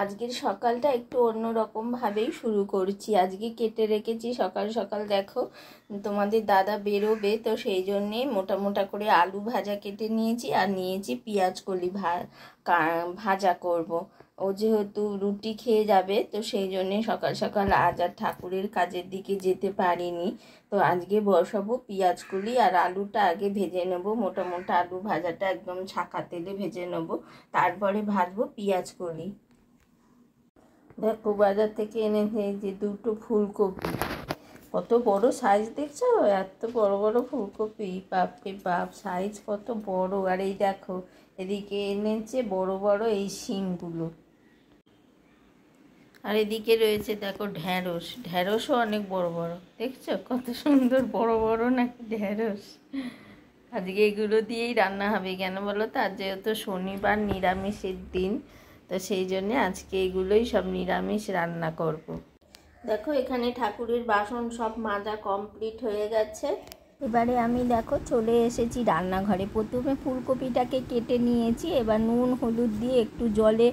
আজকের সকালটা একটু অন্যরকম ভাবেই শুরু করছি। আজকে কেটে রেখেছি সকাল সকাল, দেখো তোমাদের দাদা বেরোবে তো সেই জন্যে মোটা মোটা করে আলু ভাজা কেটে নিয়েছি আর নিয়েছি পেঁয়াজ কলি ভাজা করব। ও যেহেতু রুটি খেয়ে যাবে তো সেই জন্যে সকাল সকাল আজ আর ঠাকুরের কাজের দিকে যেতে পারিনি। তো আজকে বসাবো পেঁয়াজ কলি আর আলুটা আগে ভেজে নেব। মোটা মোটা আলু ভাজাটা একদম ছাকা তেলে ভেজে নেব, তারপরে ভাজবো পেঁয়াজ কলি। দেখো বাজার থেকে এনেছে এই যে দুটো ফুলকপি, কত বড় সাইজ দেখছো? এত বড় বড় ফুলকপি, বাপরে বাপ, সাইজ কত বড়। আর এই দেখো এদিকে এনেছে বড় বড় এই শিমগুলো। আর এদিকে রয়েছে দেখো ঢ্যাঁড়স, ঢ্যাঁড়সও অনেক বড় বড়, দেখছো কত সুন্দর বড় বড় নাকি ঢ্যাঁড়স। আজকে এগুলো দিয়েই রান্না হবে, কেন বলো তো? আজ যেহেতু শনিবার নিরামিষের দিন, তো সেই জন্যে আজকে এগুলোই সব নিরামিষ রান্না করব। দেখো এখানে ঠাকুরের বাসন সব মাজা কমপ্লিট হয়ে গেছে। এবারে আমি দেখো চলে এসেছি রান্নাঘরে। প্রথমে ফুলকপিটাকে কেটে নিয়েছি, এবার নুন হলুদ দিয়ে একটু জলে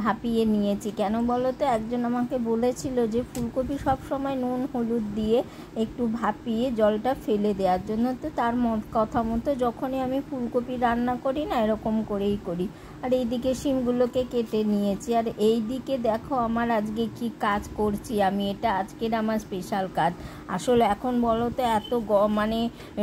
ভাপিয়ে নিয়েছি। কেন বলো তো, একজন আমাকে বলেছিল যে ফুলকপি সব সময় নুন হলুদ দিয়ে একটু ভাপিয়ে জলটা ফেলে দেওয়ার জন্য। তো তার কথা মতো যখনই আমি ফুলকপি রান্না করি না, এরকম করেই করি। আর এইদিকে শিমগুলোকে কেটে নিয়েছি। আর এই দিকে দেখো আমার আজকে কি কাজ করছি আমি, এটা আজকের আমার স্পেশাল কাজ। আসলে এখন বলো তো এত মানে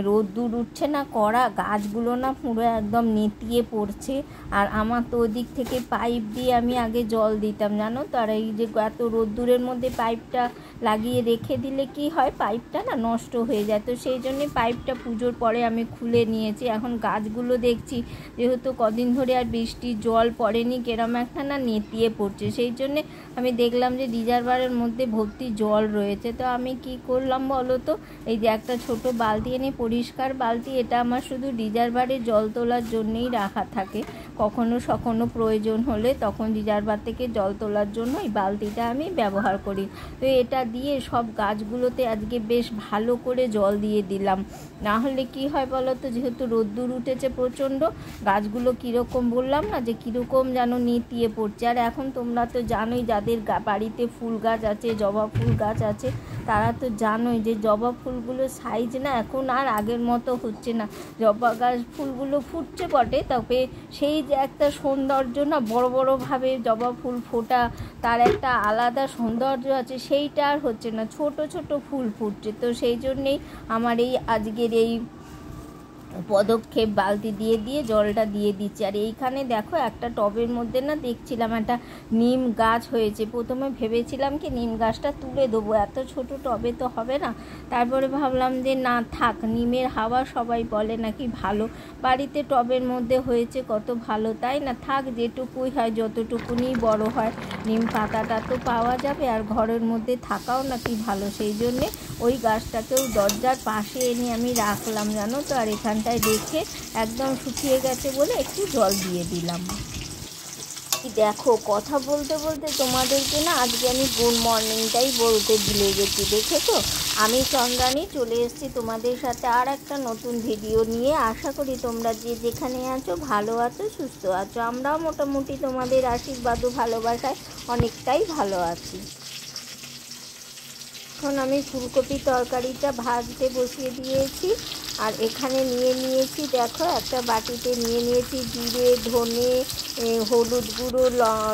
রোদ্দুর উঠছে না, কড়া, গাছগুলো না পুরো একদম নেতিয়ে পড়ছে। আর আমার তো ওদিক থেকে পাইপ দিয়ে আমি আগে জল দিতাম, জানো তো। আর এই যে এত রোদ্দুরের মধ্যে পাইপটা লাগিয়ে রেখে দিলে কি হয়, পাইপটা না নষ্ট হয়ে যায়। তো সেই জন্যে পাইপটা পুজোর পরে আমি খুলে নিয়েছি। এখন গাছগুলো দেখছি যেহেতু কদিন ধরে আর বৃষ্টির জল পড়েনি, কেরম একটা না নেতিয়ে পড়ছে। সেই জন্যে আমি দেখলাম যে রিজার্ভারের মধ্যে ভর্তি জল রয়েছে। তো আমি কি করলাম বলো তো, এই যে একটা ছোট বালতি এনে, পরিষ্কার বালতি, এটা আমার শুধু রিজার্ভারে জল তোলার জন্যেই রাখা থাকে। কখনো সখনো প্রয়োজন হলে তখন রিজার্ভার থেকে জল তোলার জন্য এই বালতিটা আমি ব্যবহার করি। তো এটা দিয়ে সব গাছগুলোতে আজকে বেশ ভালো করে জল দিয়ে দিলাম। না হলে কি হয় বলো তো, যেহেতু রোদ্দুর উঠেছে প্রচণ্ড, গাছগুলো কীরকম বললাম না যে কীরকম যেন নেতিয়ে পড়ছে। আর এখন তোমরা তো জানোই, যাদের বাড়িতে ফুল গাছ আছে, জবা ফুল গাছ আছে, তারা তো জানোই যে জবা ফুলগুলোর সাইজ না এখন আর আগের মতো হচ্ছে না। জবা গাছ ফুলগুলো ফুটছে বটে, তবে সেই যে একটা সৌন্দর্য না, বড় বড়োভাবে জবা ফুল ফোটা, তার একটা আলাদা সৌন্দর্য আছে, সেইটা আর হচ্ছে না, ছোট ছোট ফুল ফুটছে। তো সেই জন্যেই আমার এই আজকের এই পদক্ষেপ, বালতি দিয়ে দিয়ে জলটা দিয়ে দিচ্ছি। আর এইখানে দেখো একটা টবের মধ্যে না দেখছিলাম একটা নিম গাছ হয়েছে। প্রথমে ভেবেছিলাম কি নিম গাছটা তুলে দেবো, এত ছোট টবে তো হবে না। তারপরে ভাবলাম যে না থাক, নিমের হাওয়া সবাই বলে নাকি ভালো, বাড়িতে টবের মধ্যে হয়েছে কত ভালো, তাই না? থাক, যেটুকুই হয়, যতটুকুনি বড় হয়, নিম পাতাটা তো পাওয়া যাবে, আর ঘরের মধ্যে থাকাও নাকি ভালো। সেই জন্যে ওই গাছটাকেও দরজার পাশে এনে আমি রাখলাম, জানো তো। আর এখানটায় রেখে একদম শুকিয়ে গেছে বলে একটু জল দিয়ে দিলাম। দেখো কথা বলতে বলতে তোমাদেরকে না আজকে আমি গুড মর্নিংটাই বলতে ভুলে গেছি, দেখেছো? আমি চন্দ্রানী চলে এসেছি তোমাদের সাথে আর একটা নতুন ভিডিও নিয়ে। আশা করি তোমরা যে যেখানে আছো ভালো আছো, সুস্থ আছো। আমরাও মোটামুটি তোমাদের আশীর্বাদ ও ভালোবাসায় অনেকটাই ভালো আছি। এখন আমি ফুলকপি তরকারিটা ভাজতে বসিয়ে দিয়েছি। আর এখানে নিয়ে নিয়েছি, দেখো একটা বাটিতে নিয়ে নিয়েছি জিরে, ধনে, হলুদ গুঁড়ো,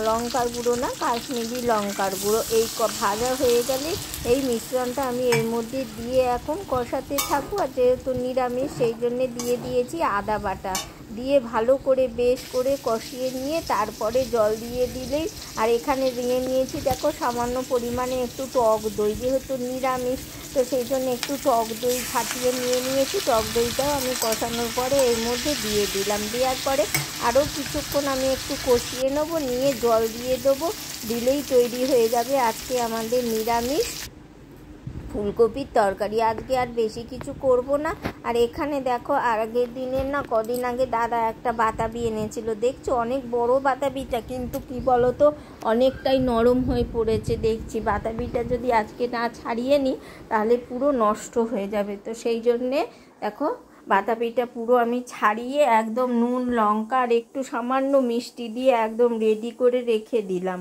লঙ্কার গুঁড়ো না, কাশ্মীরি লঙ্কার গুঁড়ো। এই ভাজা হয়ে গেলে এই মিশ্রণটা আমি এর মধ্যে দিয়ে এখন কষাতে থাকবো। আর যেহেতু নিরামিষ সেই জন্যে দিয়ে দিয়েছি আদা বাটা, দিয়ে ভালো করে বেশ করে কষিয়ে নিয়ে তারপরে জল দিয়ে দিলেই। আর এখানে দিয়ে নিয়েছি দেখো সামান্য পরিমাণে একটু টক দই, যেহেতু নিরামিষ তো সেই জন্য একটু টক দই ফাটিয়ে নিয়ে নিয়েছি। টক দইটাও আমি কষানোর পরে এর মধ্যে দিয়ে দিলাম। দেওয়ার পরে আরও কিছুক্ষণ আমি একটু কষিয়ে নেবো, নিয়ে জল দিয়ে দেবো, দিলেই তৈরি হয়ে যাবে আজকে আমাদের নিরামিষ ফুলকপির তরকারি। আজকে আর বেশি কিছু করব না। আর এখানে দেখো আগের দিনের না, কদিন আগে দাদা একটা বাতাবি এনেছিল, দেখছো অনেক বড় বাতাবিটা, কিন্তু কি বলো তো অনেকটাই নরম হয়ে পড়েছে দেখছি। বাতাবিটা যদি আজকে না ছাড়িয়ে নিই তাহলে পুরো নষ্ট হয়ে যাবে। তো সেই জন্যে দেখো বাতাবিটা পুরো আমি ছাড়িয়ে একদম নুন, লঙ্কা আর একটু সামান্য মিষ্টি দিয়ে একদম রেডি করে রেখে দিলাম।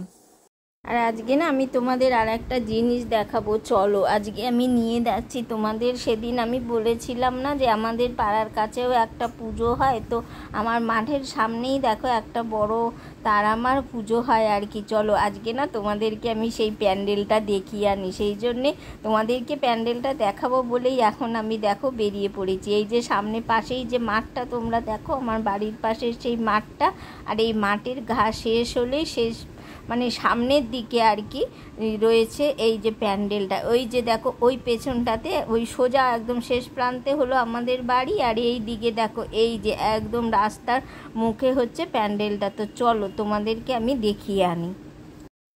আর আজকে না আমি তোমাদের আর একটা জিনিস দেখাবো, চলো আজকে আমি নিয়ে যাচ্ছি তোমাদের। সেদিন আমি বলেছিলাম না যে আমাদের পাড়ার কাছেও একটা পুজো হয়, তো আমার মাঠের সামনেই দেখো একটা বড় তারামার পুজো হয় আর কি। চলো আজকে না তোমাদেরকে আমি সেই প্যান্ডেলটা দেখিয়ে আনি, সেই জন্যে তোমাদেরকে প্যান্ডেলটা দেখাবো বলেই এখন আমি দেখো বেরিয়ে পড়েছি। এই যে সামনে পাশেই যে মাঠটা তোমরা দেখো, আমার বাড়ির পাশের সেই মাঠটা, আর এই মাঠের ঘাস শেষ হলেই শেষ মানে সামনের দিকে আর কি রয়েছে এই যে প্যান্ডেলটা। ওই যে দেখো ওই পেছনটাতে ওই সোজা একদম শেষ প্রান্তে হলো আমাদের বাড়ি, আর এই দিকে দেখো এই যে একদম রাস্তার মুখে হচ্ছে প্যান্ডেলটা। তো চলো তোমাদেরকে আমি দেখিয়ে আনি।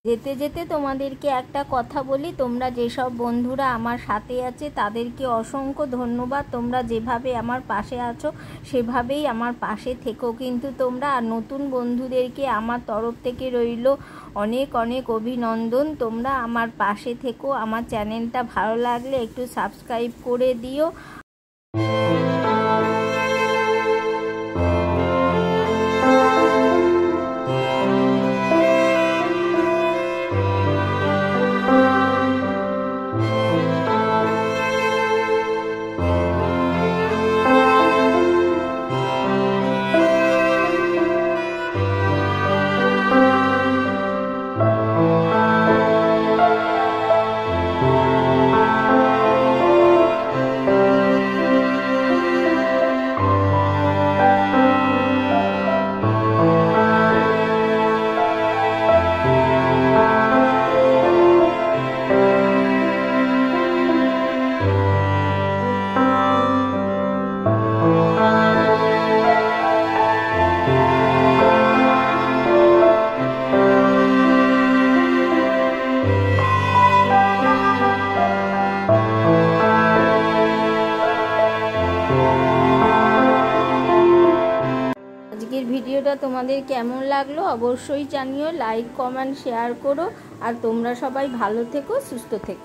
যেতে যেতে তোমাদেরকে একটা কথা বলি, তোমরা যেসব বন্ধুরা আমার সাথে আছে তাদেরকে অসংখ্য ধন্যবাদ। তোমরা যেভাবে আমার পাশে আছো সেভাবেই আমার পাশে থেকো কিন্তু তোমরা। আর নতুন বন্ধুদেরকে আমার তরফ থেকে রইল অনেক অনেক অভিনন্দন। তোমরা আমার পাশে থেকো, আমার চ্যানেলটা ভালো লাগলে একটু সাবস্ক্রাইব করে দিও। আজকের ভিডিওটা তোমাদের কেমন লাগলো অবশ্যই জানিও, লাইক কমেন্ট শেয়ার করো। আর তোমরা সবাই ভালো থেকো, সুস্থ থেকো।